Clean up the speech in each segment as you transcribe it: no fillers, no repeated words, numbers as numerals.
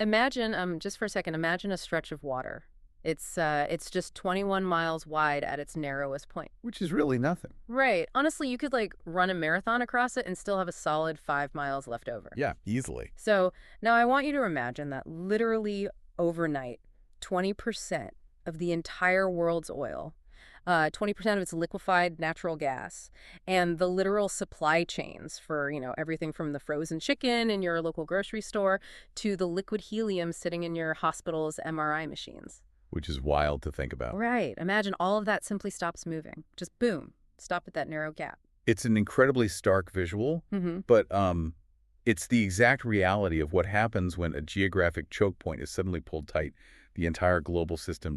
Imagine, just for a second, imagine a stretch of water. It's just 21 miles wide at its narrowest point. Which is really nothing. Right. Honestly, you could like run a marathon across it and still have a solid 5 miles left over. Yeah, easily. So now I want you to imagine that literally overnight, 20% of the entire world's oil, 20% of its liquefied natural gas, and the literal supply chains for, everything from the frozen chicken in your local grocery store to the liquid helium sitting in your hospital's MRI machines. Which is wild to think about. Right. Imagine all of that simply stops moving. Just boom, stop at that narrow gap. It's an incredibly stark visual, but it's the exact reality of what happens when a geographic choke point is suddenly pulled tight. The entire global system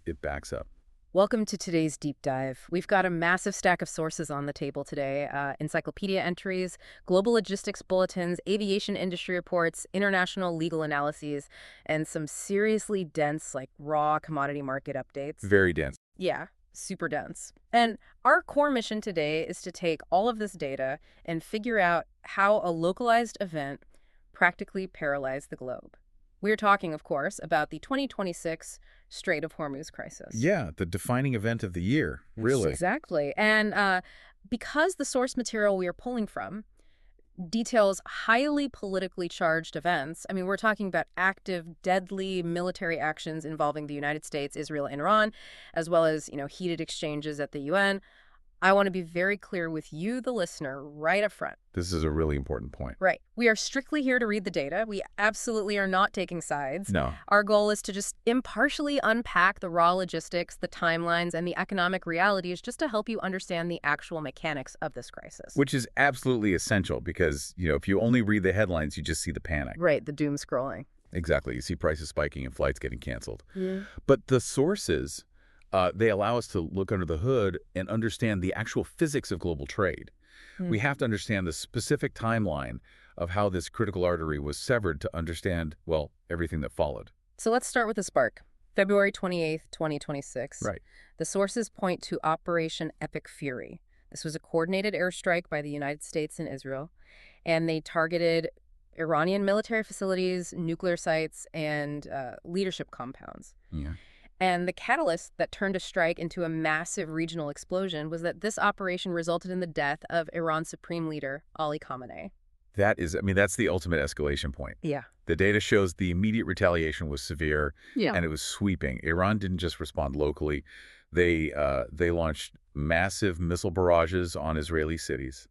it backs up. Welcome to today's deep dive. We've got a massive stack of sources on the table today. Encyclopedia entries, global logistics bulletins, aviation industry reports, international legal analyses, and some seriously dense, raw commodity market updates. Very dense. Yeah, super dense. And our core mission today is to take all of this data and figure out how a localized event practically paralyzed the globe. We're talking, of course, about the 2026 Strait of Hormuz crisis. Yeah, the defining event of the year, really. Exactly. And because the source material we are pulling from details highly politically charged events, I mean, we're talking about active, deadly military actions involving the United States, Israel, and Iran, as well as, heated exchanges at the UN. I want to be very clear with you, the listener, right up front. This is a really important point. Right. We are strictly here to read the data. We absolutely are not taking sides. No. Our goal is to just impartially unpack the raw logistics, the timelines, and the economic realities just to help you understand the actual mechanics of this crisis. Which is absolutely essential because, if you only read the headlines, you just see the panic. Right, the doom scrolling. Exactly. You see prices spiking and flights getting canceled. Yeah. But the sources, they allow us to look under the hood and understand the actual physics of global trade. We have to understand the specific timeline of how this critical artery was severed to understand, well, everything that followed. So let's start with the spark. February 28th, 2026. Right. The sources point to Operation Epic Fury. This was a coordinated airstrike by the United States and Israel, and they targeted Iranian military facilities, nuclear sites, and leadership compounds. Yeah. And the catalyst that turned a strike into a massive regional explosion was that this operation resulted in the death of Iran's supreme leader, Ali Khamenei. That's the ultimate escalation point. Yeah. The data shows the immediate retaliation was severe, and it was sweeping. Iran didn't just respond locally. They launched massive missile barrages on Israeli cities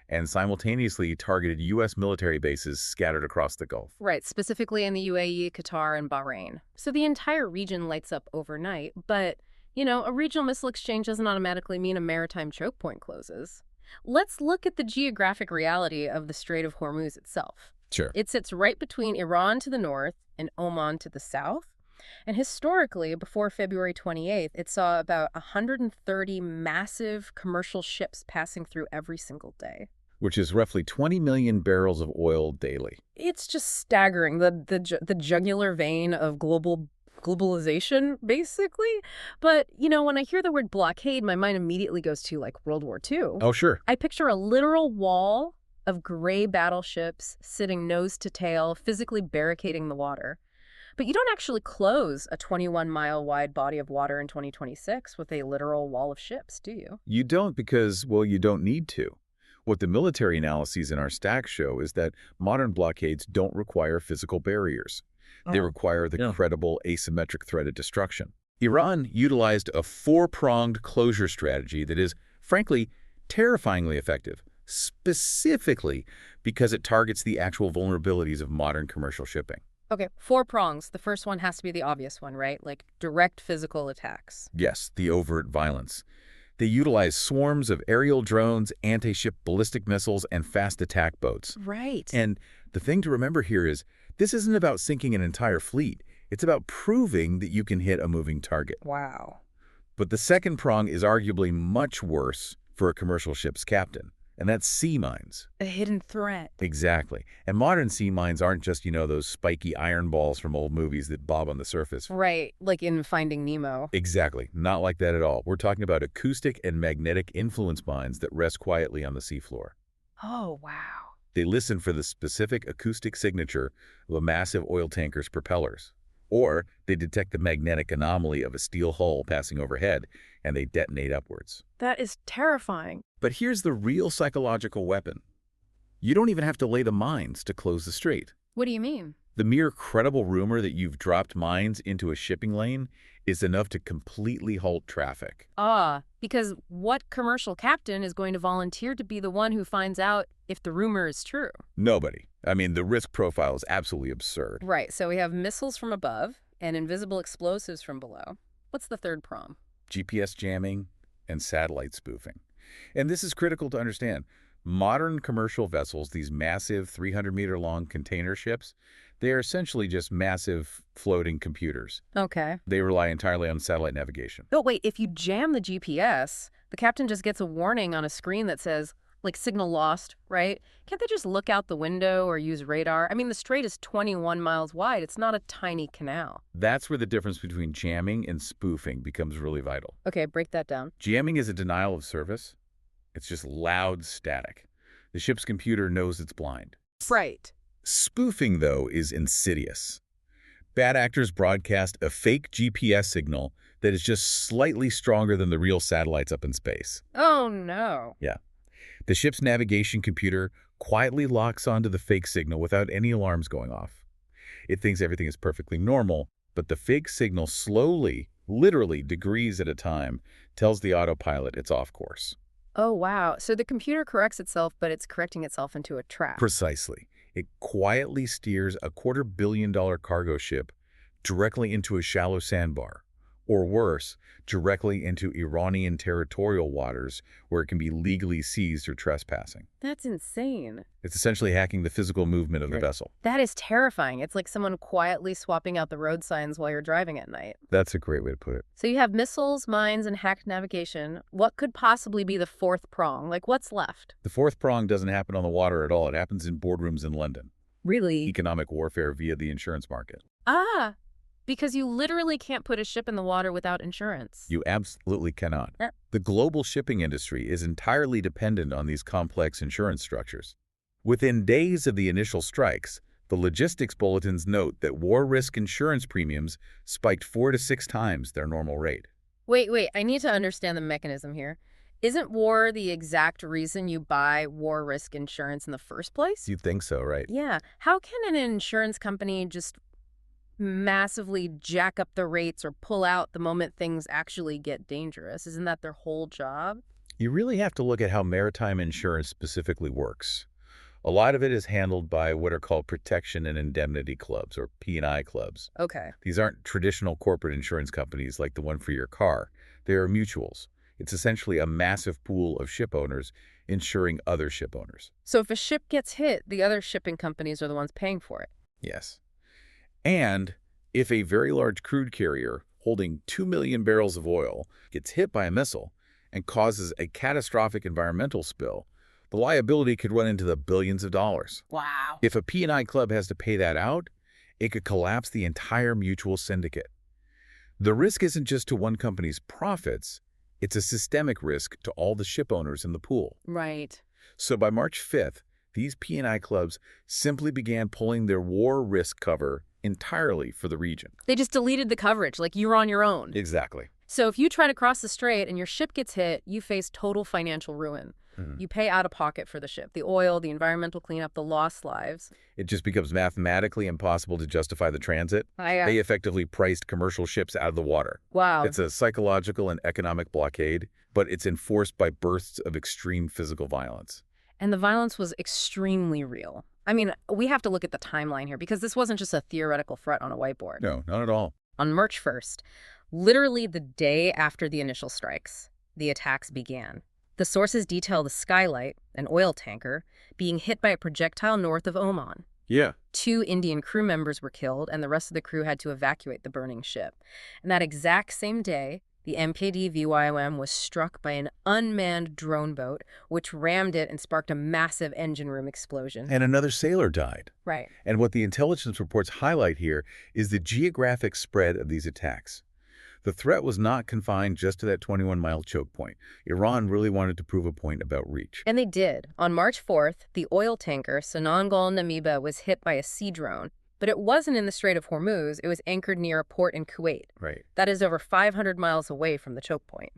and simultaneously targeted U.S. military bases scattered across the Gulf. Right, specifically in the UAE, Qatar, and Bahrain. So the entire region lights up overnight, but, a regional missile exchange doesn't automatically mean a maritime choke point closes. Let's look at the geographic reality of the Strait of Hormuz itself. Sure. It sits right between Iran to the north and Oman to the south. And historically, before February 28th, it saw about 130 massive commercial ships passing through every single day. Which is roughly 20 million barrels of oil daily. It's just staggering, the jugular vein of globalization, basically. But, when I hear the word blockade, my mind immediately goes to, World War II. Oh, sure. I picture a literal wall of gray battleships sitting nose to tail, physically barricading the water. But you don't actually close a 21-mile-wide body of water in 2026 with a literal wall of ships, do you? You don't because, well, you don't need to. What the military analyses in our stack show is that modern blockades don't require physical barriers. They require the credible asymmetric threat of destruction. Iran utilized a four-pronged closure strategy that is, frankly, terrifyingly effective, specifically because it targets the actual vulnerabilities of modern commercial shipping. Okay, 4 prongs. The first one has to be the obvious one, right? Direct physical attacks. Yes, the overt violence. They utilize swarms of aerial drones, anti-ship ballistic missiles, and fast attack boats. Right. And the thing to remember here is this isn't about sinking an entire fleet. It's about proving that you can hit a moving target. Wow. But the second prong is arguably much worse for a commercial ship's captain, and that's sea mines. A hidden threat. Exactly. And modern sea mines aren't just, those spiky iron balls from old movies that bob on the surface. Right, like in Finding Nemo. Exactly. Not like that at all. We're talking about acoustic and magnetic influence mines that rest quietly on the seafloor. Oh, wow. They listen for the specific acoustic signature of a massive oil tanker's propellers. Or they detect the magnetic anomaly of a steel hull passing overhead, and they detonate upwards. That is terrifying. But here's the real psychological weapon. You don't even have to lay the mines to close the strait. What do you mean? The mere credible rumor that you've dropped mines into a shipping lane is enough to completely halt traffic. Because what commercial captain is going to volunteer to be the one who finds out if the rumor is true? Nobody. I mean, the risk profile is absolutely absurd. Right, so we have missiles from above and invisible explosives from below. What's the third prong? GPS jamming and satellite spoofing. And this is critical to understand. Modern commercial vessels, these massive 300-meter-long container ships, they are essentially just massive floating computers. Okay. They rely entirely on satellite navigation. But wait, if you jam the GPS, the captain just gets a warning on a screen that says, like, signal lost, right? Can't they just look out the window or use radar? I mean, the strait is 21 miles wide. It's not a tiny canal. That's where the difference between jamming and spoofing becomes really vital. Okay, break that down. Jamming is a denial of service. It's just loud static. The ship's computer knows it's blind. Right. Spoofing, though, is insidious. Bad actors broadcast a fake GPS signal that is just slightly stronger than the real satellites up in space. Oh, no. Yeah. The ship's navigation computer quietly locks onto the fake signal without any alarms going off. It thinks everything is perfectly normal, but the fake signal slowly, literally degrees at a time, tells the autopilot it's off course. Oh, wow. So the computer corrects itself, but it's correcting itself into a trap. Precisely. It quietly steers a $250 million cargo ship directly into a shallow sandbar, or worse, directly into Iranian territorial waters where it can be legally seized or trespassing. That's insane. It's essentially hacking the physical movement of the vessel. That is terrifying. It's like someone quietly swapping out the road signs while you're driving at night. That's a great way to put it. So you have missiles, mines, and hacked navigation. What could possibly be the fourth prong? Like, what's left? The fourth prong doesn't happen on the water at all. It happens in boardrooms in London. Really? Economic warfare via the insurance market. Because you literally can't put a ship in the water without insurance. You absolutely cannot. The global shipping industry is entirely dependent on these complex insurance structures. Within days of the initial strikes, the logistics bulletins note that war risk insurance premiums spiked 4 to 6 times their normal rate. Wait, I need to understand the mechanism here. Isn't war the exact reason you buy war risk insurance in the first place? You'd think so, right? Yeah. How can an insurance company just massively jack up the rates or pull out the moment things actually get dangerous? Isn't that their whole job? You really have to look at how maritime insurance specifically works. A lot of it is handled by what are called protection and indemnity clubs, or P&I clubs. Okay. These aren't traditional corporate insurance companies like the one for your car. They are mutuals. It's essentially a massive pool of ship owners insuring other ship owners. So if a ship gets hit, the other shipping companies are the ones paying for it? Yes. And if a very large crude carrier holding 2 million barrels of oil gets hit by a missile and causes a catastrophic environmental spill, the liability could run into the billions of dollars. Wow. If a P&I club has to pay that out, it could collapse the entire mutual syndicate. The risk isn't just to one company's profits, it's a systemic risk to all the ship owners in the pool. Right. So by March 5th, these P&I clubs simply began pulling their war risk cover entirely for the region. They just deleted the coverage, like you're on your own. Exactly. So if you try to cross the strait and your ship gets hit, you face total financial ruin. You pay out of pocket for the ship, the oil, the environmental cleanup, the lost lives. It just becomes mathematically impossible to justify the transit. They effectively priced commercial ships out of the water. Wow. It's a psychological and economic blockade, but it's enforced by bursts of extreme physical violence. And the violence was extremely real. I mean, we have to look at the timeline here because this wasn't just a theoretical threat on a whiteboard. No, not at all. On March 1st, literally the day after the initial strikes, the attacks began. The sources detail the Skylight, an oil tanker, being hit by a projectile north of Oman. Yeah. 2 Indian crew members were killed, and the rest of the crew had to evacuate the burning ship. And that exact same day, the MKD VYOM was struck by an unmanned drone boat, which rammed it and sparked a massive engine room explosion. And another sailor died. Right. And what the intelligence reports highlight here is the geographic spread of these attacks. The threat was not confined just to that 21-mile choke point. Iran really wanted to prove a point about reach. And they did. On March 4th, the oil tanker Sonangol Namiba was hit by a sea drone. But it wasn't in the Strait of Hormuz. It was anchored near a port in Kuwait. Right. That is over 500 miles away from the choke point.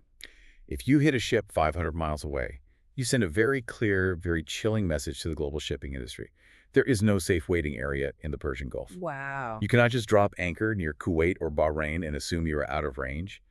If you hit a ship 500 miles away, you send a very clear, very chilling message to the global shipping industry. There is no safe waiting area in the Persian Gulf. Wow. You cannot just drop anchor near Kuwait or Bahrain and assume you are out of range.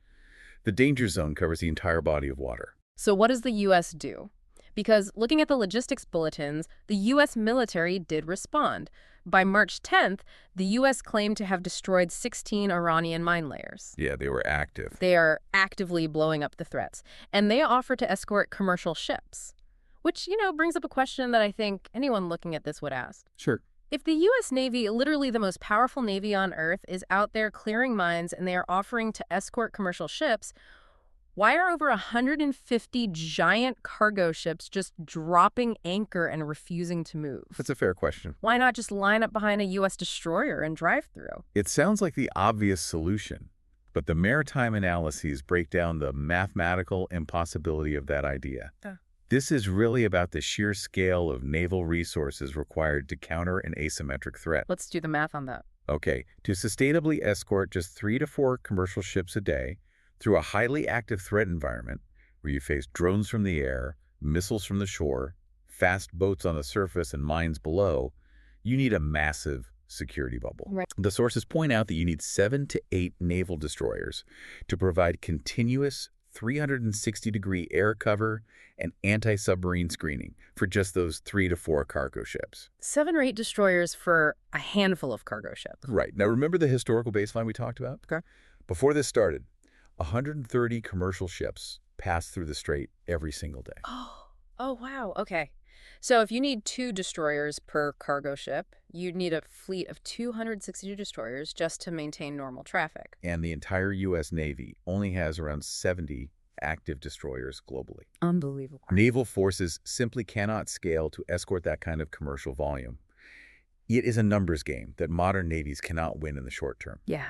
The danger zone covers the entire body of water. So what does the U.S. do? Because looking at the logistics bulletins, the U.S. military did respond. By March 10th, the U.S. claimed to have destroyed 16 Iranian mine layers. Yeah, they were active. They are actively blowing up the threats. And they offer to escort commercial ships. Which, brings up a question that I think anyone looking at this would ask. Sure. If the U.S. Navy, literally the most powerful Navy on Earth, is out there clearing mines and they are offering to escort commercial ships, why are over 150 giant cargo ships just dropping anchor and refusing to move? That's a fair question. Why not just line up behind a U.S. destroyer and drive through? It sounds like the obvious solution, but the maritime analyses break down the mathematical impossibility of that idea. This is really about the sheer scale of naval resources required to counter an asymmetric threat. Let's do the math on that. Okay, to sustainably escort just 3 to 4 commercial ships a day through a highly active threat environment where you face drones from the air, missiles from the shore, fast boats on the surface and mines below, you need a massive security bubble. Right. The sources point out that you need 7 to 8 naval destroyers to provide continuous 360-degree air cover and anti-submarine screening for just those 3 to 4 cargo ships. 7 or 8 destroyers for a handful of cargo ships. Right. Now, remember the historical baseline we talked about? Okay. Before this started, 130 commercial ships passed through the strait every single day. Oh, wow. Okay. So if you need 2 destroyers per cargo ship, you'd need a fleet of 262 destroyers just to maintain normal traffic. And the entire U.S. Navy only has around 70 active destroyers globally. Unbelievable. Naval forces simply cannot scale to escort that kind of commercial volume. It is a numbers game that modern navies cannot win in the short term. Yeah.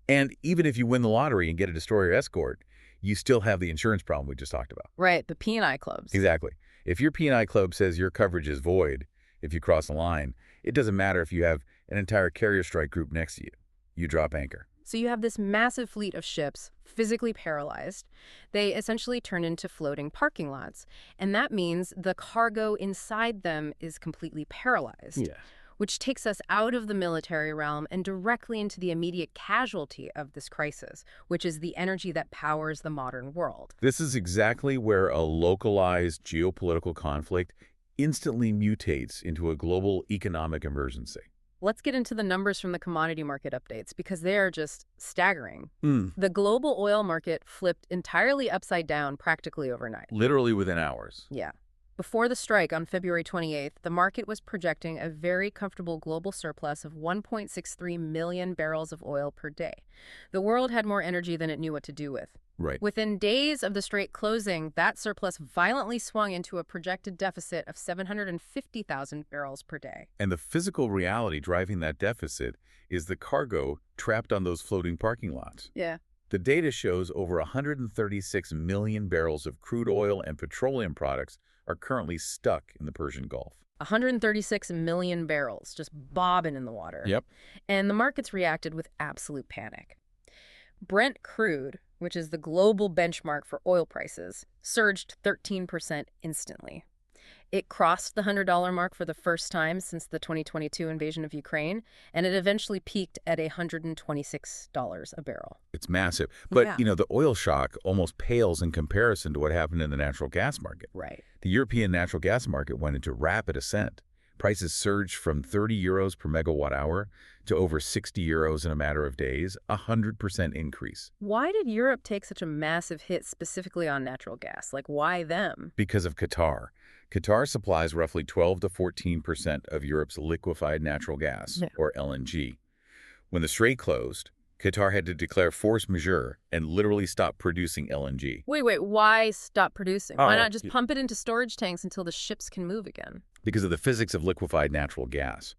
And even if you win the lottery and get a destroyer escort, you still have the insurance problem we just talked about. Right, the P&I clubs. Exactly. If your P&I club says your coverage is void if you cross the line, it doesn't matter if you have an entire carrier strike group next to you. You drop anchor. So you have this massive fleet of ships, physically paralyzed. They essentially turn into floating parking lots. And that means the cargo inside them is completely paralyzed. Yeah. Which takes us out of the military realm and directly into the immediate casualty of this crisis, which is the energy that powers the modern world. This is exactly where a localized geopolitical conflict instantly mutates into a global economic emergency. Let's get into the numbers from the commodity market updates because they are just staggering. The global oil market flipped entirely upside down practically overnight. Literally within hours. Yeah. Before the strike on February 28th, the market was projecting a very comfortable global surplus of 1.63 million barrels of oil per day. The world had more energy than it knew what to do with. Right. Within days of the strait closing, that surplus violently swung into a projected deficit of 750,000 barrels per day. And the physical reality driving that deficit is the cargo trapped on those floating parking lots. Yeah. The data shows over 136 million barrels of crude oil and petroleum products are currently stuck in the Persian Gulf. 136 million barrels just bobbing in the water. Yep. And the markets reacted with absolute panic. Brent crude, which is the global benchmark for oil prices, surged 13% instantly. It crossed the $100 mark for the first time since the 2022 invasion of Ukraine, and it eventually peaked at $126 a barrel. It's massive. But, Yeah. the oil shock almost pales in comparison to what happened in the natural gas market. Right. The European natural gas market went into rapid ascent. Prices surged from 30 euros per megawatt hour to over 60 euros in a matter of days, a 100% increase. Why did Europe take such a massive hit specifically on natural gas? Like, why them? Because of Qatar. Qatar supplies roughly 12 to 14% of Europe's liquefied natural gas, or LNG. When the strait closed, Qatar had to declare force majeure and literally stop producing LNG. Wait, why stop producing? Why not just pump it into storage tanks until the ships can move again? Because of the physics of liquefied natural gas.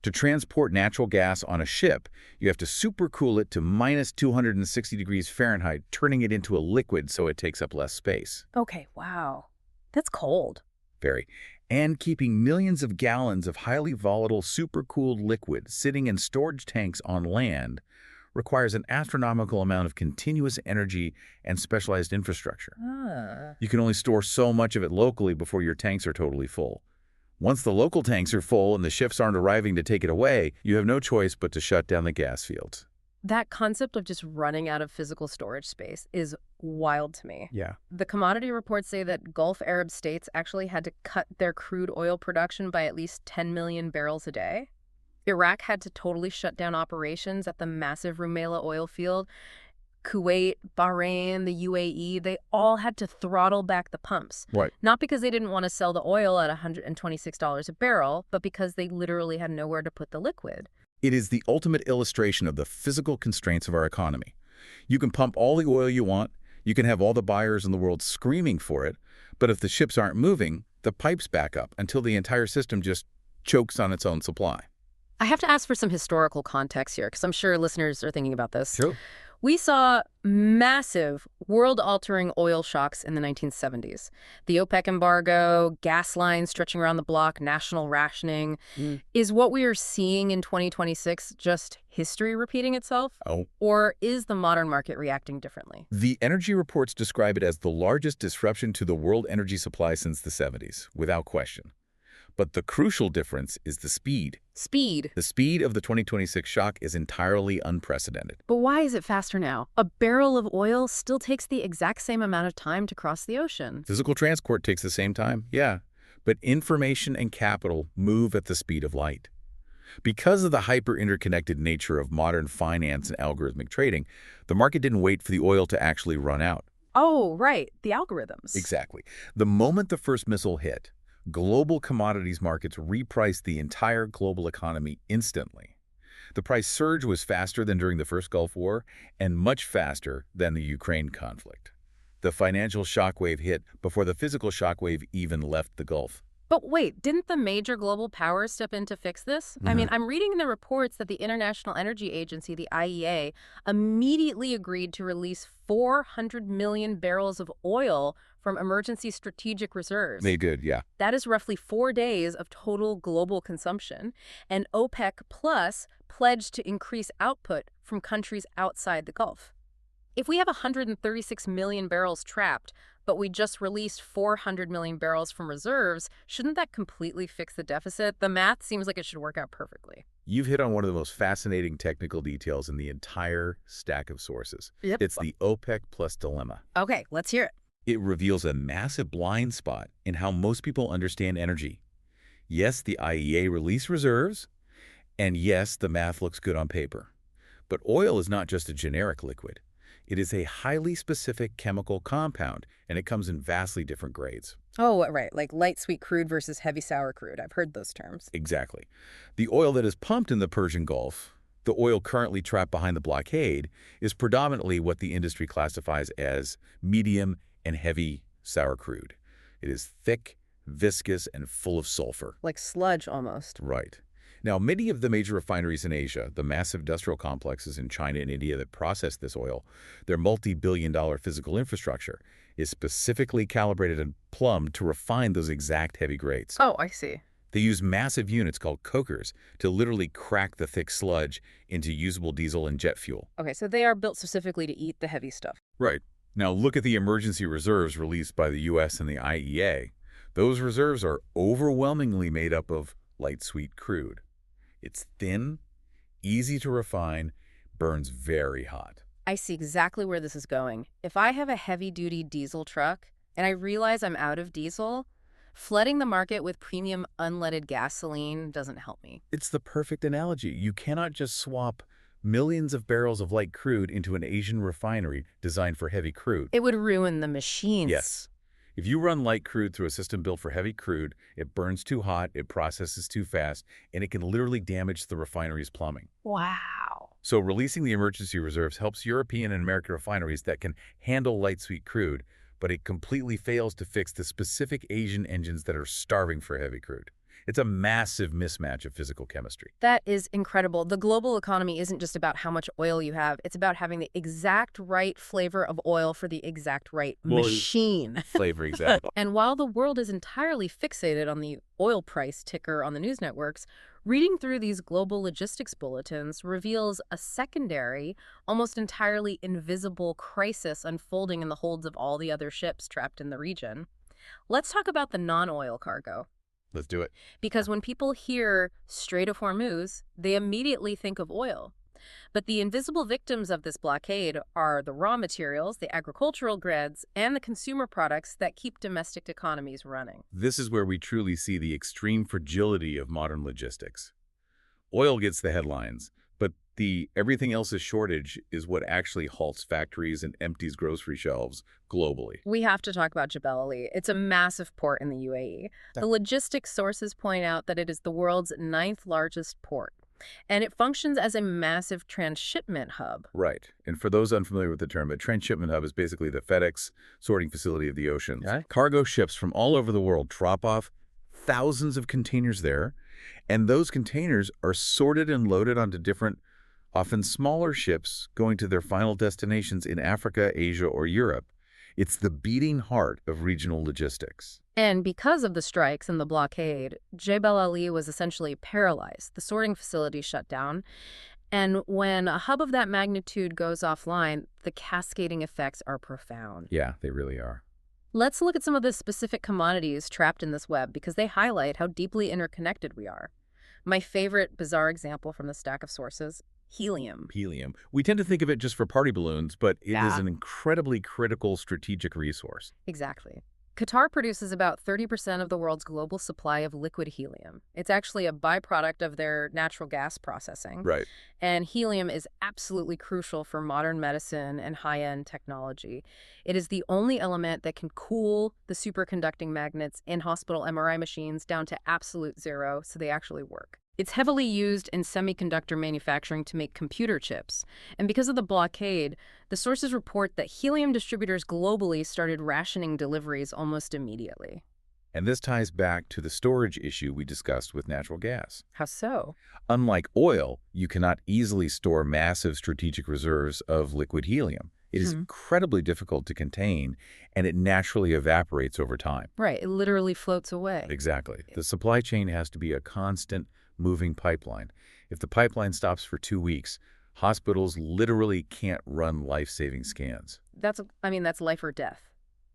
To transport natural gas on a ship, you have to supercool it to minus 260 degrees Fahrenheit, turning it into a liquid so it takes up less space. Okay, wow. That's cold. Very. And keeping millions of gallons of highly volatile supercooled liquid sitting in storage tanks on land requires an astronomical amount of continuous energy and specialized infrastructure. You can only store so much of it locally before your tanks are totally full. Once the local tanks are full and the ships aren't arriving to take it away, you have no choice but to shut down the gas fields. That concept of just running out of physical storage space is wild to me. Yeah. The commodity reports say that Gulf Arab states actually had to cut their crude oil production by at least 10 million barrels a day. Iraq had to totally shut down operations at the massive Rumaila oil field. Kuwait, Bahrain, the UAE, they all had to throttle back the pumps. Right. Not because they didn't want to sell the oil at $126 a barrel, but because they literally had nowhere to put the liquid. It is the ultimate illustration of the physical constraints of our economy. You can pump all the oil you want, you can have all the buyers in the world screaming for it, but if the ships aren't moving, the pipes back up until the entire system just chokes on its own supply. I have to ask for some historical context here, because I'm sure listeners are thinking about this. Sure. We saw massive, world-altering oil shocks in the 1970s. The OPEC embargo, gas lines stretching around the block, national rationing. Is what we are seeing in 2026 just history repeating itself? Oh. Or is the modern market reacting differently? The energy reports describe it as the largest disruption to the world energy supply since the 70s, without question. But the crucial difference is the speed. Speed. The speed of the 2026 shock is entirely unprecedented. But why is it faster now? A barrel of oil still takes the exact same amount of time to cross the ocean. Physical transport takes the same time, yeah. But information and capital move at the speed of light. Because of the hyper-interconnected nature of modern finance and algorithmic trading, the market didn't wait for the oil to actually run out. Oh, right. The algorithms. Exactly. The moment the first missile hit, global commodities markets repriced the entire global economy instantly. The price surge was faster than during the first Gulf War and much faster than the Ukraine conflict. The financial shockwave hit before the physical shockwave even left the Gulf. But wait, didn't the major global powers step in to fix this? I mean, I'm reading in the reports that the International Energy Agency, the IEA, immediately agreed to release 400 million barrels of oil from emergency strategic reserves. They did, yeah. That is roughly 4 days of total global consumption. And OPEC Plus pledged to increase output from countries outside the Gulf. If we have 136 million barrels trapped, but we just released 400 million barrels from reserves, shouldn't that completely fix the deficit? The math seems like it should work out perfectly. You've hit on one of the most fascinating technical details in the entire stack of sources. Yep. It's the OPEC Plus dilemma. Okay, let's hear it. It reveals a massive blind spot in how most people understand energy. Yes, the IEA released reserves, and yes, the math looks good on paper. But oil is not just a generic liquid. It is a highly specific chemical compound, and it comes in vastly different grades. Oh, right, like light sweet crude versus heavy sour crude. I've heard those terms. Exactly. The oil that is pumped in the Persian Gulf, the oil currently trapped behind the blockade, is predominantly what the industry classifies as medium and heavy sour crude. It is thick, viscous, and full of sulfur. Like sludge almost. Right. Now, many of the major refineries in Asia, the massive industrial complexes in China and India that process this oil, their multi-billion-dollar physical infrastructure is specifically calibrated and plumbed to refine those exact heavy grades. Oh, I see. They use massive units called cokers to literally crack the thick sludge into usable diesel and jet fuel. Okay, so they are built specifically to eat the heavy stuff. Right. Now, look at the emergency reserves released by the U.S. and the IEA. Those reserves are overwhelmingly made up of light sweet crude. It's thin, easy to refine, burns very hot. I see exactly where this is going. If I have a heavy-duty diesel truck and I realize I'm out of diesel, flooding the market with premium unleaded gasoline doesn't help me. It's the perfect analogy. You cannot just swap millions of barrels of light crude into an Asian refinery designed for heavy crude. It would ruin the machines. Yes. If you run light crude through a system built for heavy crude, it burns too hot, it processes too fast, and it can literally damage the refinery's plumbing. Wow. So releasing the emergency reserves helps European and American refineries that can handle light sweet crude, but it completely fails to fix the specific Asian engines that are starving for heavy crude. It's a massive mismatch of physical chemistry. That is incredible. The global economy isn't just about how much oil you have. It's about having the exact right flavor of oil for the exact right machine. Flavor, exactly. And while the world is entirely fixated on the oil price ticker on the news networks, reading through these global logistics bulletins reveals a secondary, almost entirely invisible crisis unfolding in the holds of all the other ships trapped in the region. Let's talk about the non-oil cargo. Let's do it. Because when people hear Strait of Hormuz, they immediately think of oil. But the invisible victims of this blockade are the raw materials, the agricultural goods, and the consumer products that keep domestic economies running. This is where we truly see the extreme fragility of modern logistics. Oil gets the headlines, but the everything else's shortage is what actually halts factories and empties grocery shelves globally. We have to talk about Jebel Ali. It's a massive port in the UAE. The logistics sources point out that it is the world's 9th largest port, and it functions as a massive transshipment hub. Right. And for those unfamiliar with the term, a transshipment hub is basically the FedEx sorting facility of the oceans. Okay. Cargo ships from all over the world drop off thousands of containers there, and those containers are sorted and loaded onto different, often smaller ships going to their final destinations in Africa, Asia, or Europe. It's the beating heart of regional logistics. And because of the strikes and the blockade, Jebel Ali was essentially paralyzed. The sorting facility shut down. And when a hub of that magnitude goes offline, the cascading effects are profound. Yeah, they really are. Let's look at some of the specific commodities trapped in this web because they highlight how deeply interconnected we are. My favorite bizarre example from the stack of sources: helium. Helium. We tend to think of it just for party balloons, but it is Yeah. an incredibly critical strategic resource. Exactly. Qatar produces about 30% of the world's global supply of liquid helium. It's actually a byproduct of their natural gas processing. Right. And helium is absolutely crucial for modern medicine and high-end technology. It is the only element that can cool the superconducting magnets in hospital MRI machines down to absolute zero so they actually work. It's heavily used in semiconductor manufacturing to make computer chips. And because of the blockade, the sources report that helium distributors globally started rationing deliveries almost immediately. And this ties back to the storage issue we discussed with natural gas. How so? Unlike oil, you cannot easily store massive strategic reserves of liquid helium. It is incredibly difficult to contain, and it naturally evaporates over time. Right, it literally floats away. Exactly. The supply chain has to be a constant moving pipeline. If the pipeline stops for 2 weeks, hospitals literally can't run life-saving scans. That's life or death.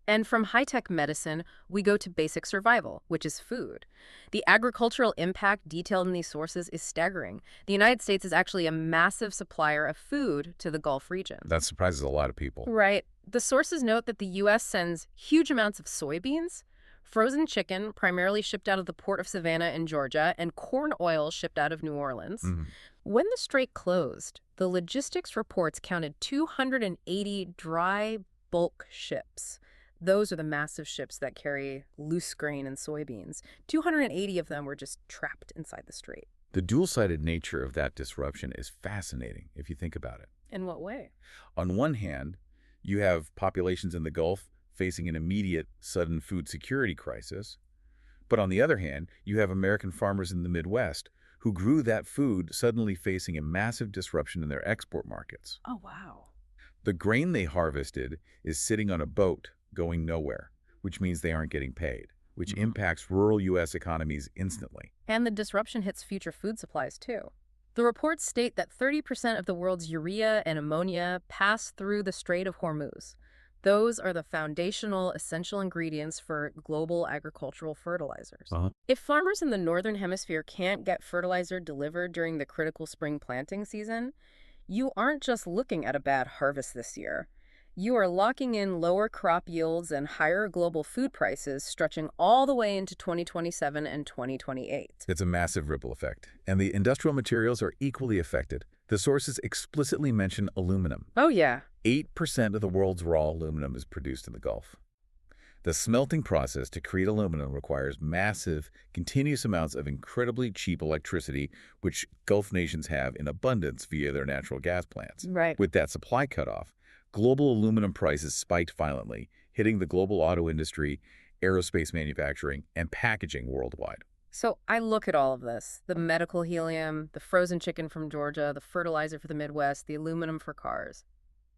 And from high-tech medicine, we go to basic survival, which is food. The agricultural impact detailed in these sources is staggering. The United States is actually a massive supplier of food to the Gulf region. That surprises a lot of people. Right. The sources note that the U.S. sends huge amounts of soybeans, frozen chicken, primarily shipped out of the port of Savannah in Georgia, and corn oil shipped out of New Orleans. When the strait closed, the logistics reports counted 280 dry bulk ships. Those are the massive ships that carry loose grain and soybeans. 280 of them were just trapped inside the strait. The dual-sided nature of that disruption is fascinating if you think about it. In what way? On one hand, you have populations in the Gulf facing an immediate, sudden food security crisis. But on the other hand, you have American farmers in the Midwest who grew that food suddenly facing a massive disruption in their export markets. Oh, wow. The grain they harvested is sitting on a boat going nowhere, which means they aren't getting paid, which impacts rural U.S. economies instantly. And the disruption hits future food supplies, too. The reports state that 30% of the world's urea and ammonia pass through the Strait of Hormuz. Those are the foundational, essential ingredients for global agricultural fertilizers. If farmers in the Northern Hemisphere can't get fertilizer delivered during the critical spring planting season, you aren't just looking at a bad harvest this year. You are locking in lower crop yields and higher global food prices stretching all the way into 2027 and 2028. It's a massive ripple effect, and the industrial materials are equally affected. The sources explicitly mention aluminum. Oh, yeah. 8% of the world's raw aluminum is produced in the Gulf. The smelting process to create aluminum requires massive, continuous amounts of incredibly cheap electricity, which Gulf nations have in abundance via their natural gas plants. Right. With that supply cutoff, global aluminum prices spiked violently, hitting the global auto industry, aerospace manufacturing, and packaging worldwide. So I look at all of this, the medical helium, the frozen chicken from Georgia, the fertilizer for the Midwest, the aluminum for cars.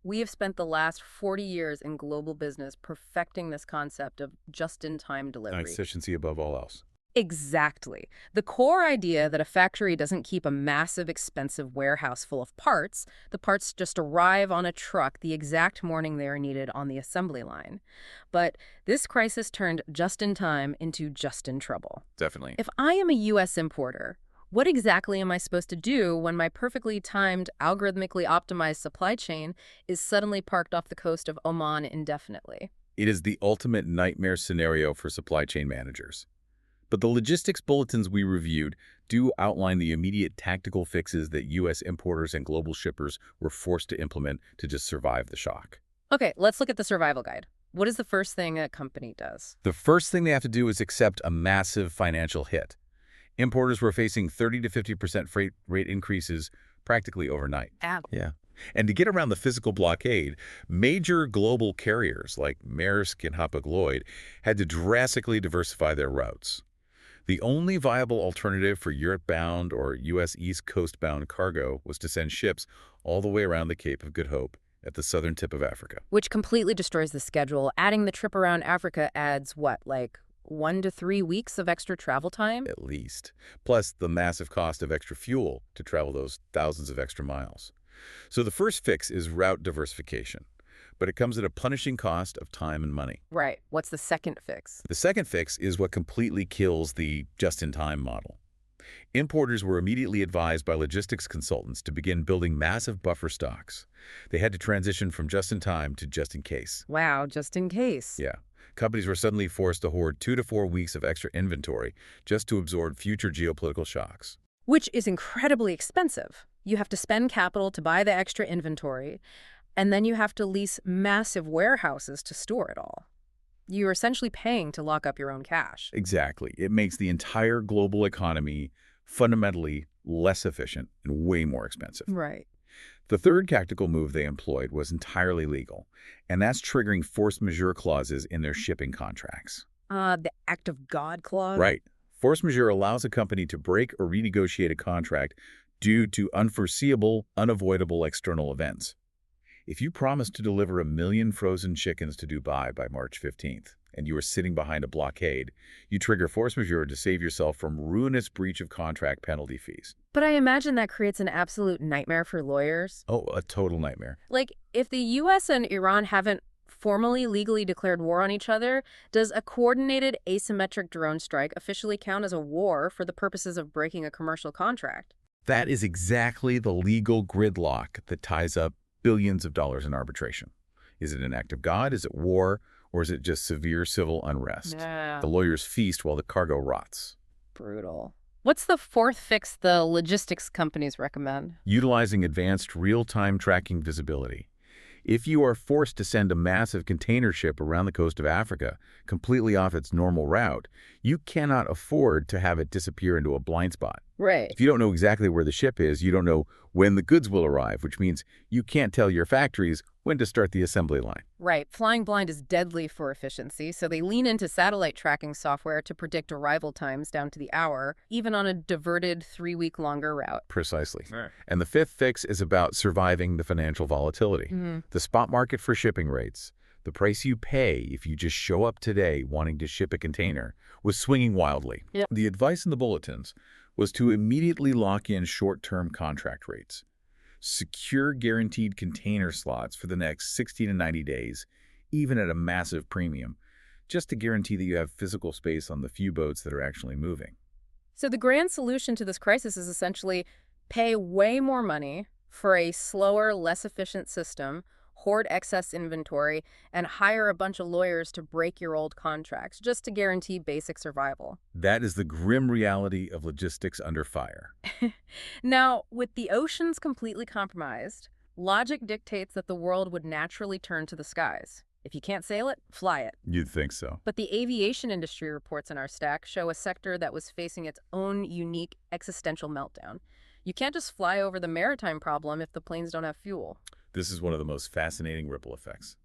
We have spent the last 40 years in global business perfecting this concept of just-in-time delivery. Efficiency above all else. Exactly. The core idea that a factory doesn't keep a massive, expensive warehouse full of parts, the parts just arrive on a truck the exact morning they are needed on the assembly line. But this crisis turned just in time into just in trouble. Definitely. If I am a U.S. importer, what exactly am I supposed to do when my perfectly timed, algorithmically optimized supply chain is suddenly parked off the coast of Oman indefinitely? It is the ultimate nightmare scenario for supply chain managers. But the logistics bulletins we reviewed do outline the immediate tactical fixes that U.S. importers and global shippers were forced to implement to just survive the shock. Okay, let's look at the survival guide. What is the first thing a company does? The first thing they have to do is accept a massive financial hit. Importers were facing 30 to 50% freight rate increases practically overnight. Yeah. And to get around the physical blockade, major global carriers like Maersk and Hapag-Lloyd had to drastically diversify their routes. The only viable alternative for Europe-bound or U.S. East Coast-bound cargo was to send ships all the way around the Cape of Good Hope at the southern tip of Africa. Which completely destroys the schedule. Adding the trip around Africa adds what, like 1 to 3 weeks of extra travel time? At least. Plus the massive cost of extra fuel to travel those thousands of extra miles. So the first fix is route diversification, but it comes at a punishing cost of time and money. Right. What's the second fix? The second fix is what completely kills the just-in-time model. Importers were immediately advised by logistics consultants to begin building massive buffer stocks. They had to transition from just-in-time to just-in-case. Wow, just in case. Yeah. Companies were suddenly forced to hoard 2 to 4 weeks of extra inventory just to absorb future geopolitical shocks. Which is incredibly expensive. You have to spend capital to buy the extra inventory, and then you have to lease massive warehouses to store it all. You're essentially paying to lock up your own cash. Exactly. It makes the entire global economy fundamentally less efficient and way more expensive. Right. The third tactical move they employed was entirely legal, and that's triggering force majeure clauses in their shipping contracts. The act of God clause? Right. Force majeure allows a company to break or renegotiate a contract due to unforeseeable, unavoidable external events. If you promise to deliver 1 million frozen chickens to Dubai by March 15th, and you are sitting behind a blockade, you trigger force majeure to save yourself from ruinous breach of contract penalty fees. But I imagine that creates an absolute nightmare for lawyers. Oh, a total nightmare. Like, if the U.S. and Iran haven't formally legally declared war on each other, does a coordinated asymmetric drone strike officially count as a war for the purposes of breaking a commercial contract? That is exactly the legal gridlock that ties up billions of dollars in arbitration. Is it an act of God? Is it war? Or is it just severe civil unrest? Yeah. The lawyers feast while the cargo rots. Brutal. What's the fourth fix the logistics companies recommend? Utilizing advanced real-time tracking visibility. If you are forced to send a massive container ship around the coast of Africa, completely off its normal route, you cannot afford to have it disappear into a blind spot. Right. If you don't know exactly where the ship is, you don't know when the goods will arrive, which means you can't tell your factories when to start the assembly line. Right. Flying blind is deadly for efficiency, so they lean into satellite tracking software to predict arrival times down to the hour, even on a diverted 3-week longer route. Precisely. Right. And the fifth fix is about surviving the financial volatility. The spot market for shipping rates, the price you pay if you just show up today wanting to ship a container, was swinging wildly. Yep. The advice in the bulletins was to immediately lock in short-term contract rates. Secure guaranteed container slots for the next 60 to 90 days, even at a massive premium, just to guarantee that you have physical space on the few boats that are actually moving. So the grand solution to this crisis is essentially pay way more money for a slower, less efficient system, hoard excess inventory, and hire a bunch of lawyers to break your old contracts just to guarantee basic survival. That is the grim reality of logistics under fire. Now, with the oceans completely compromised, logic dictates that the world would naturally turn to the skies. If you can't sail it, fly it. You'd think so. But the aviation industry reports in our stack show a sector that was facing its own unique existential meltdown. You can't just fly over the maritime problem if the planes don't have fuel. This is one of the most fascinating ripple effects.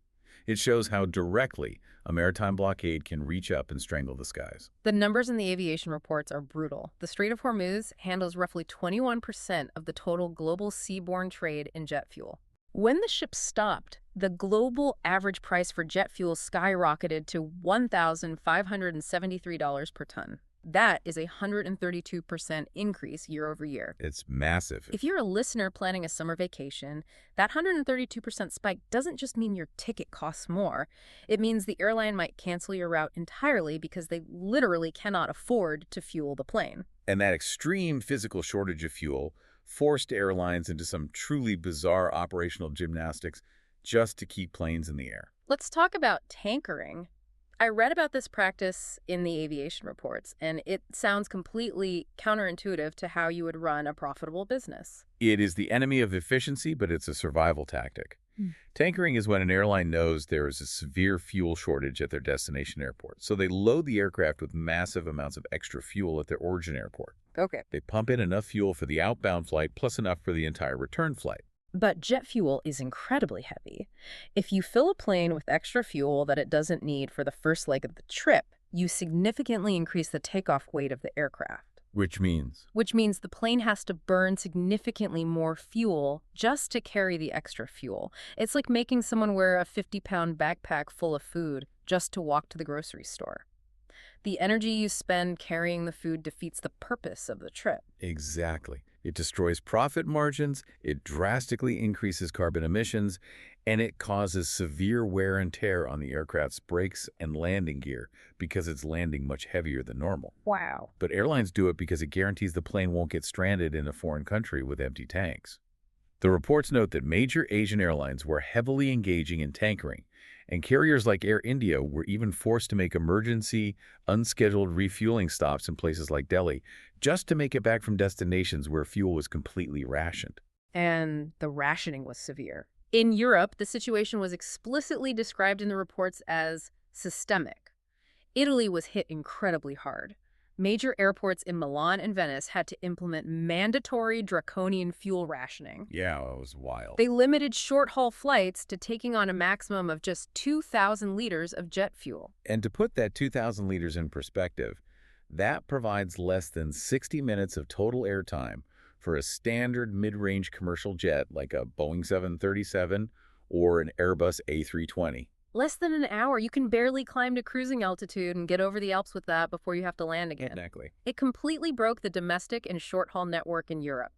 It shows how directly a maritime blockade can reach up and strangle the skies. The numbers in the aviation reports are brutal. The Strait of Hormuz handles roughly 21% of the total global seaborne trade in jet fuel. When the ship stopped, the global average price for jet fuel skyrocketed to $1,573 per ton. That is a 132% increase year over year. It's massive. If you're a listener planning a summer vacation, that 132% spike doesn't just mean your ticket costs more. It means the airline might cancel your route entirely because they literally cannot afford to fuel the plane. And that extreme physical shortage of fuel forced airlines into some truly bizarre operational gymnastics just to keep planes in the air. Let's talk about tankering. I read about this practice in the aviation reports, and it sounds completely counterintuitive to how you would run a profitable business. It is the enemy of efficiency, but it's a survival tactic. Tankering is when an airline knows there is a severe fuel shortage at their destination airport, so they load the aircraft with massive amounts of extra fuel at their origin airport. Okay. They pump in enough fuel for the outbound flight plus enough for the entire return flight. But jet fuel is incredibly heavy. If you fill a plane with extra fuel that it doesn't need for the first leg of the trip, you significantly increase the takeoff weight of the aircraft. Which means the plane has to burn significantly more fuel just to carry the extra fuel. It's like making someone wear a 50-pound backpack full of food just to walk to the grocery store. The energy you spend carrying the food defeats the purpose of the trip. Exactly. It destroys profit margins, it drastically increases carbon emissions, and it causes severe wear and tear on the aircraft's brakes and landing gear because it's landing much heavier than normal. Wow. But airlines do it because it guarantees the plane won't get stranded in a foreign country with empty tanks. The reports note that major Asian airlines were heavily engaging in tankering, and carriers like Air India were even forced to make emergency, unscheduled refueling stops in places like Delhi just to make it back from destinations where fuel was completely rationed. And the rationing was severe. In Europe, the situation was explicitly described in the reports as systemic. Italy was hit incredibly hard. Major airports in Milan and Venice had to implement mandatory draconian fuel rationing. Yeah, it was wild. They limited short-haul flights to taking on a maximum of just 2,000 liters of jet fuel. And to put that 2,000 liters in perspective, that provides less than 60 minutes of total airtime for a standard mid-range commercial jet like a Boeing 737 or an Airbus A320. Less than an hour. You can barely climb to cruising altitude and get over the Alps with that before you have to land again. Exactly. It completely broke the domestic and short-haul network in Europe.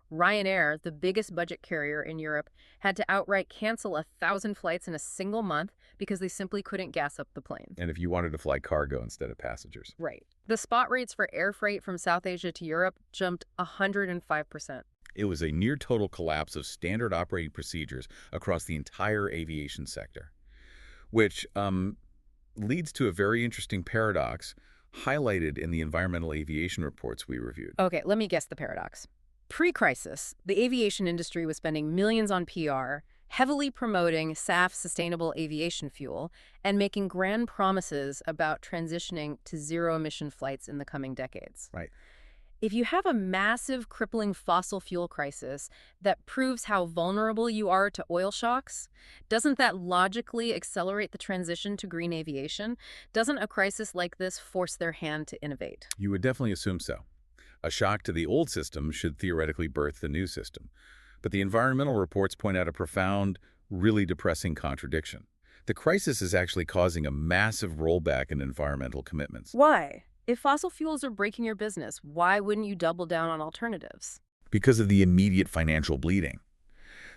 Ryanair, the biggest budget carrier in Europe, had to outright cancel 1,000 flights in a single month because they simply couldn't gas up the plane. And if you wanted to fly cargo instead of passengers. Right. The spot rates for air freight from South Asia to Europe jumped 105%. It was a near-total collapse of standard operating procedures across the entire aviation sector, which leads to a very interesting paradox highlighted in the environmental aviation reports we reviewed. Okay, let me guess the paradox. Pre-crisis, the aviation industry was spending millions on PR, heavily promoting SAF sustainable aviation fuel, and making grand promises about transitioning to zero-emission flights in the coming decades. Right. If you have a massive, crippling fossil fuel crisis that proves how vulnerable you are to oil shocks, doesn't that logically accelerate the transition to green aviation? Doesn't a crisis like this force their hand to innovate? You would definitely assume so. A shock to the old system should theoretically birth the new system. But the environmental reports point out a profound, really depressing contradiction. The crisis is actually causing a massive rollback in environmental commitments. Why? If fossil fuels are breaking your business, why wouldn't you double down on alternatives? Because of the immediate financial bleeding.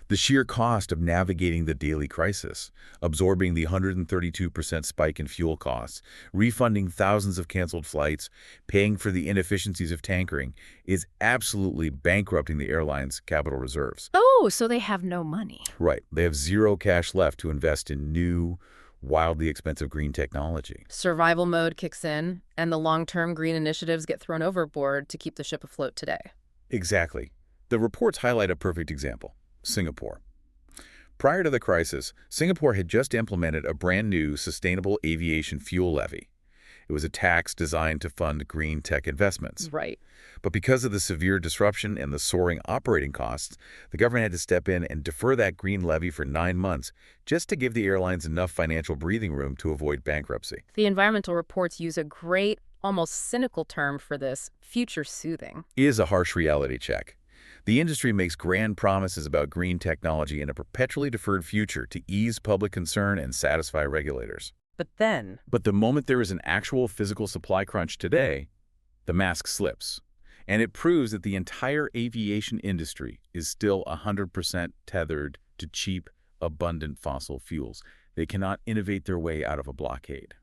The sheer cost of navigating the daily crisis, absorbing the 132% spike in fuel costs, refunding thousands of canceled flights, paying for the inefficiencies of tankering, is absolutely bankrupting the airline's capital reserves. Oh, so they have no money. Right. They have zero cash left to invest in new, wildly expensive green technology. Survival mode kicks in, and the long-term green initiatives get thrown overboard to keep the ship afloat today. Exactly. The reports highlight a perfect example. Singapore. Prior to the crisis, Singapore had just implemented a brand new sustainable aviation fuel levy. It was a tax designed to fund green tech investments. Right. But because of the severe disruption and the soaring operating costs, the government had to step in and defer that green levy for 9 months just to give the airlines enough financial breathing room to avoid bankruptcy. The environmental reports use a great, almost cynical term for this, future soothing. It is a harsh reality check. The industry makes grand promises about green technology in a perpetually deferred future to ease public concern and satisfy regulators. But the moment there is an actual physical supply crunch today, the mask slips. And it proves that the entire aviation industry is still 100% tethered to cheap, abundant fossil fuels. They cannot innovate their way out of a blockade.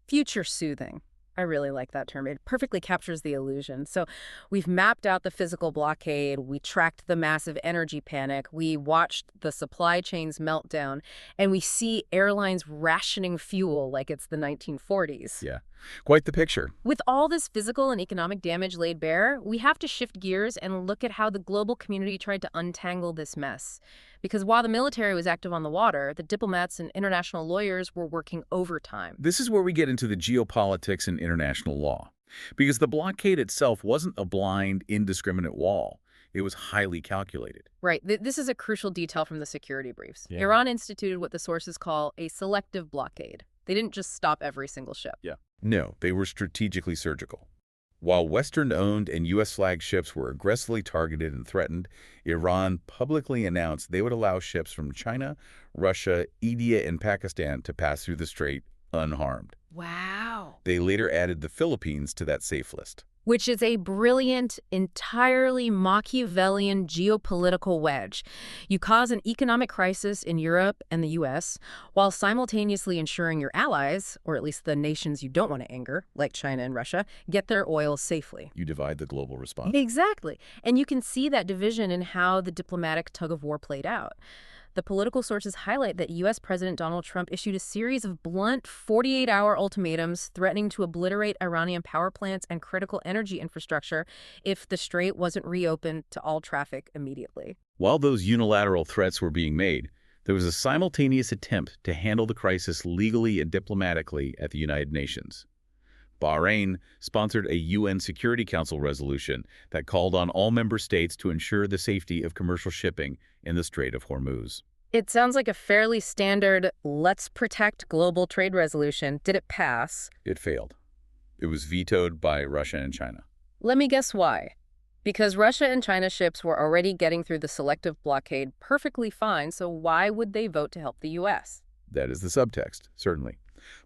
Future soothing. I really like that term. It perfectly captures the illusion. So we've mapped out the physical blockade, we tracked the massive energy panic, we watched the supply chains melt down, and we see airlines rationing fuel like it's the 1940s. Yeah, quite the picture. With all this physical and economic damage laid bare, we have to shift gears and look at how the global community tried to untangle this mess. Because while the military was active on the water, the diplomats and international lawyers were working overtime. This is where we get into the geopolitics and international law. Because the blockade itself wasn't a blind, indiscriminate wall. It was highly calculated. Right. This is a crucial detail from the security briefs. Yeah. Iran instituted what the sources call a selective blockade. They didn't just stop every single ship. No, they were strategically surgical. While Western-owned and U.S.-flagged ships were aggressively targeted and threatened, Iran publicly announced they would allow ships from China, Russia, India, and Pakistan to pass through the strait unharmed. Wow. They later added the Philippines to that safe list. Which is a brilliant, entirely Machiavellian geopolitical wedge. You cause an economic crisis in Europe and the U.S., while simultaneously ensuring your allies, or at least the nations you don't want to anger, like China and Russia, get their oil safely. You divide the global response. Exactly. And you can see that division in how the diplomatic tug-of-war played out. The political sources highlight that U.S. President Donald Trump issued a series of blunt 48-hour ultimatums threatening to obliterate Iranian power plants and critical energy infrastructure if the strait wasn't reopened to all traffic immediately. While those unilateral threats were being made, there was a simultaneous attempt to handle the crisis legally and diplomatically at the United Nations. Bahrain sponsored a UN Security Council resolution that called on all member states to ensure the safety of commercial shipping in the Strait of Hormuz. It sounds like a fairly standard, let's protect global trade resolution. Did it pass? It failed. It was vetoed by Russia and China. Let me guess why. Because Russia and China ships were already getting through the selective blockade perfectly fine, so why would they vote to help the U.S.? That is the subtext, certainly.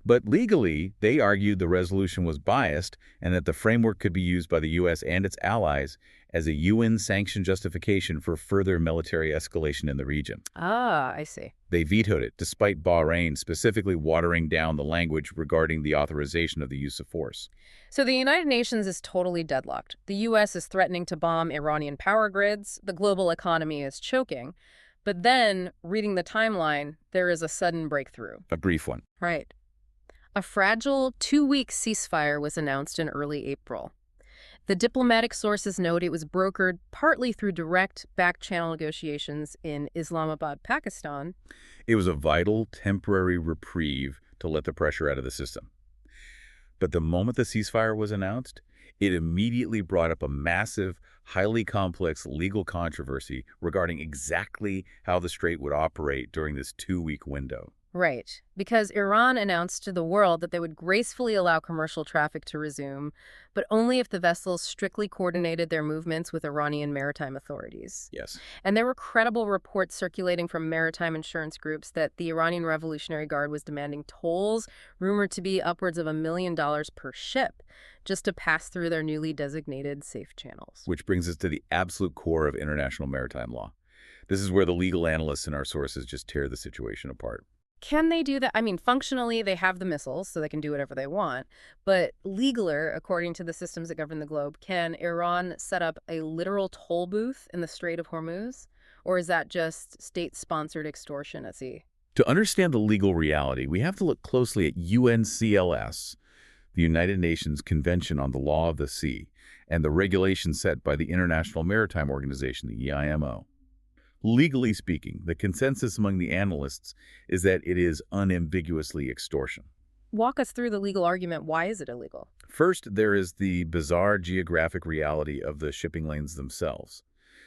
But legally, they argued the resolution was biased and that the framework could be used by the U.S. and its allies as a UN-sanctioned justification for further military escalation in the region. Ah, I see. They vetoed it, despite Bahrain specifically watering down the language regarding the authorization of the use of force. So the United Nations is totally deadlocked. The U.S. is threatening to bomb Iranian power grids. The global economy is choking. But then, reading the timeline, there is a sudden breakthrough. A brief one. Right. A fragile 2-week ceasefire was announced in early April. The diplomatic sources note it was brokered partly through direct back-channel negotiations in Islamabad, Pakistan. It was a vital, temporary reprieve to let the pressure out of the system. But the moment the ceasefire was announced, it immediately brought up a massive, highly complex legal controversy regarding exactly how the strait would operate during this 2-week window. Right, because Iran announced to the world that they would gracefully allow commercial traffic to resume, but only if the vessels strictly coordinated their movements with Iranian maritime authorities. Yes. And there were credible reports circulating from maritime insurance groups that the Iranian Revolutionary Guard was demanding tolls, rumored to be upwards of $1 million per ship, just to pass through their newly designated safe channels. Which brings us to the absolute core of international maritime law. This is where the legal analysts in our sources just tear the situation apart. Can they do that? I mean, functionally, they have the missiles, so they can do whatever they want. But legaler, according to the systems that govern the globe, can Iran set up a literal toll booth in the Strait of Hormuz? Or is that just state-sponsored extortion at sea? To understand the legal reality, we have to look closely at UNCLS, the United Nations Convention on the Law of the Sea, and the regulations set by the International Maritime Organization, the EIMO. Legally speaking, the consensus among the analysts is that it is unambiguously extortion. Walk us through the legal argument. Why is it illegal? First, there is the bizarre geographic reality of the shipping lanes themselves.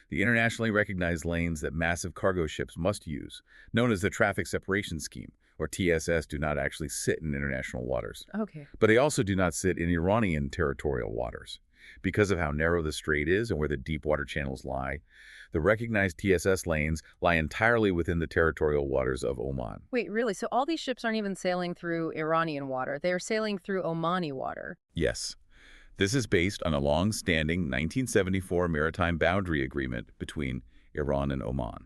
The internationally recognized lanes that massive cargo ships must use, known as the Traffic Separation Scheme, or TSS, do not actually sit in international waters. Okay. But they also do not sit in Iranian territorial waters. Because of how narrow the strait is and where the deep water channels lie, the recognized TSS lanes lie entirely within the territorial waters of Oman. Wait, really? So all these ships aren't even sailing through Iranian water. They're sailing through Omani water. Yes. This is based on a long-standing 1974 maritime boundary agreement between Iran and Oman.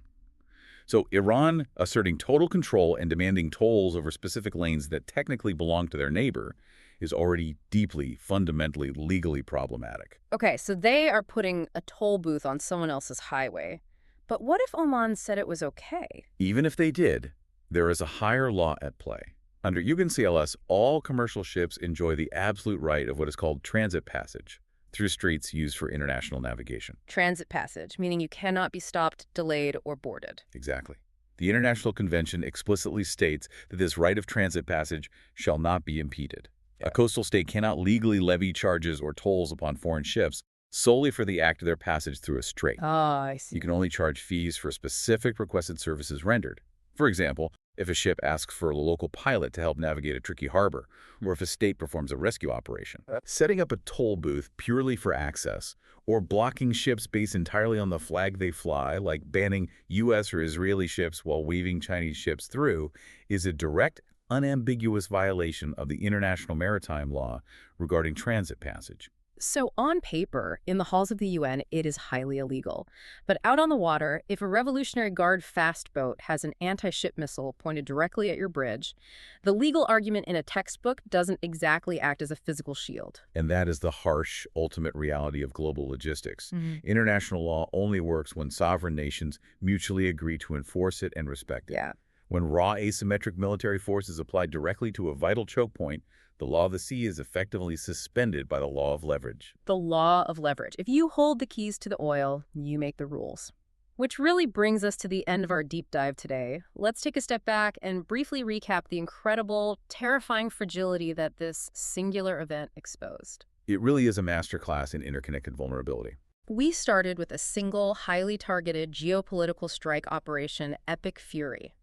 So Iran asserting total control and demanding tolls over specific lanes that technically belong to their neighbor is already deeply, fundamentally, legally problematic. Okay, so they are putting a toll booth on someone else's highway. But what if Oman said it was okay? Even if they did, there is a higher law at play. Under UNCLS, all commercial ships enjoy the absolute right of what is called transit passage through straits used for international navigation. Transit passage, meaning you cannot be stopped, delayed, or boarded. Exactly. The International Convention explicitly states that this right of transit passage shall not be impeded. A coastal state cannot legally levy charges or tolls upon foreign ships solely for the act of their passage through a strait. Ah, I see. You can only charge fees for specific requested services rendered. For example, if a ship asks for a local pilot to help navigate a tricky harbor, or if a state performs a rescue operation. Setting up a toll booth purely for access, or blocking ships based entirely on the flag they fly, like banning U.S. or Israeli ships while weaving Chinese ships through, is a direct, unambiguous violation of the international maritime law regarding transit passage. So on paper, in the halls of the UN, it is highly illegal. But out on the water, if a Revolutionary Guard fast boat has an anti-ship missile pointed directly at your bridge, the legal argument in a textbook doesn't exactly act as a physical shield. And that is the harsh, ultimate reality of global logistics. International law only works when sovereign nations mutually agree to enforce it and respect it. Yeah. When raw asymmetric military force is applied directly to a vital choke point, the law of the sea is effectively suspended by the law of leverage. The law of leverage. If you hold the keys to the oil, you make the rules. Which really brings us to the end of our deep dive today. Let's take a step back and briefly recap the incredible, terrifying fragility that this singular event exposed. It really is a masterclass in interconnected vulnerability. We started with a single, highly targeted geopolitical strike operation, Epic Fury.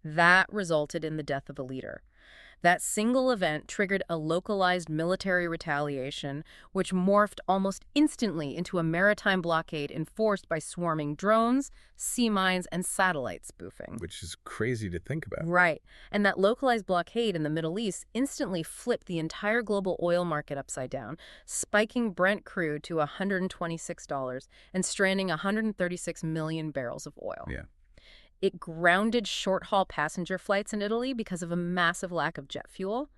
That resulted in the death of a leader. That single event triggered a localized military retaliation, which morphed almost instantly into a maritime blockade enforced by swarming drones, sea mines, and satellite spoofing. Which is crazy to think about. Right. And that localized blockade in the Middle East instantly flipped the entire global oil market upside down, spiking Brent crude to $126 and stranding 136 million barrels of oil. Yeah. It grounded short-haul passenger flights in Italy because of a massive lack of jet fuel.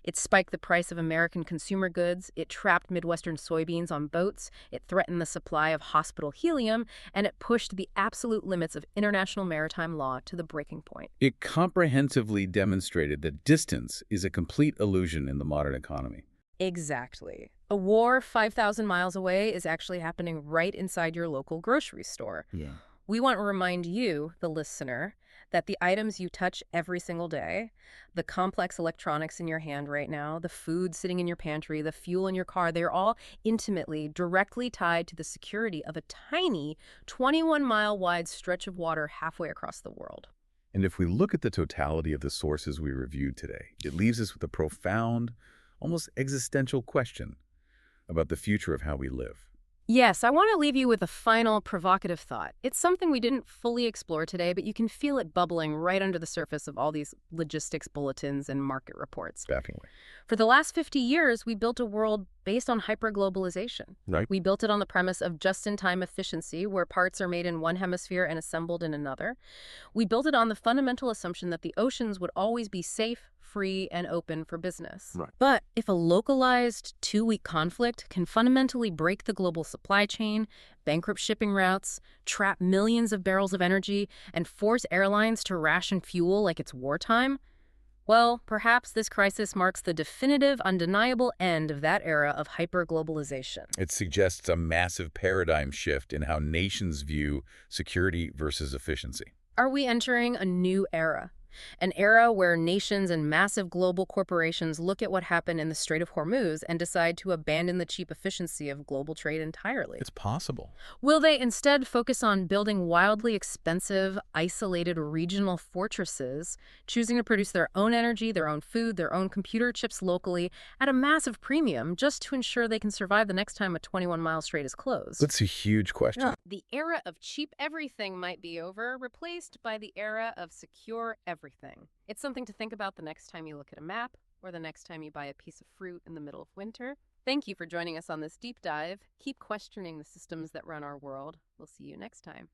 It spiked the price of American consumer goods. It trapped Midwestern soybeans on boats. It threatened the supply of hospital helium. And it pushed the absolute limits of international maritime law to the breaking point. It comprehensively demonstrated that distance is a complete illusion in the modern economy. Exactly. A war 5,000 miles away is actually happening right inside your local grocery store. Yeah. We want to remind you, the listener, that the items you touch every single day, the complex electronics in your hand right now, the food sitting in your pantry, the fuel in your car, they're all intimately, directly tied to the security of a tiny 21-mile-wide stretch of water halfway across the world. And if we look at the totality of the sources we reviewed today, it leaves us with a profound, almost existential question about the future of how we live. Yes, I want to leave you with a final provocative thought. It's something we didn't fully explore today, but you can feel it bubbling right under the surface of all these logistics bulletins and market reports. Definitely. For the last 50 years, we built a world based on hyperglobalization. Right. We built it on the premise of just-in-time efficiency, where parts are made in one hemisphere and assembled in another. We built it on the fundamental assumption that the oceans would always be safe, free, and open for business. Right. But if a localized 2-week conflict can fundamentally break the global supply chain, bankrupt shipping routes, trap millions of barrels of energy, and force airlines to ration fuel like it's wartime, well, perhaps this crisis marks the definitive, undeniable end of that era of hyperglobalization. It suggests a massive paradigm shift in how nations view security versus efficiency. Are we entering a new era? An era where nations and massive global corporations look at what happened in the Strait of Hormuz and decide to abandon the cheap efficiency of global trade entirely. It's possible. Will they instead focus on building wildly expensive, isolated regional fortresses, choosing to produce their own energy, their own food, their own computer chips locally at a massive premium just to ensure they can survive the next time a 21-mile strait is closed? That's a huge question. Yeah. The era of cheap everything might be over, replaced by the era of secure everything. It's something to think about the next time you look at a map or the next time you buy a piece of fruit in the middle of winter. Thank you for joining us on this deep dive. Keep questioning the systems that run our world. We'll see you next time.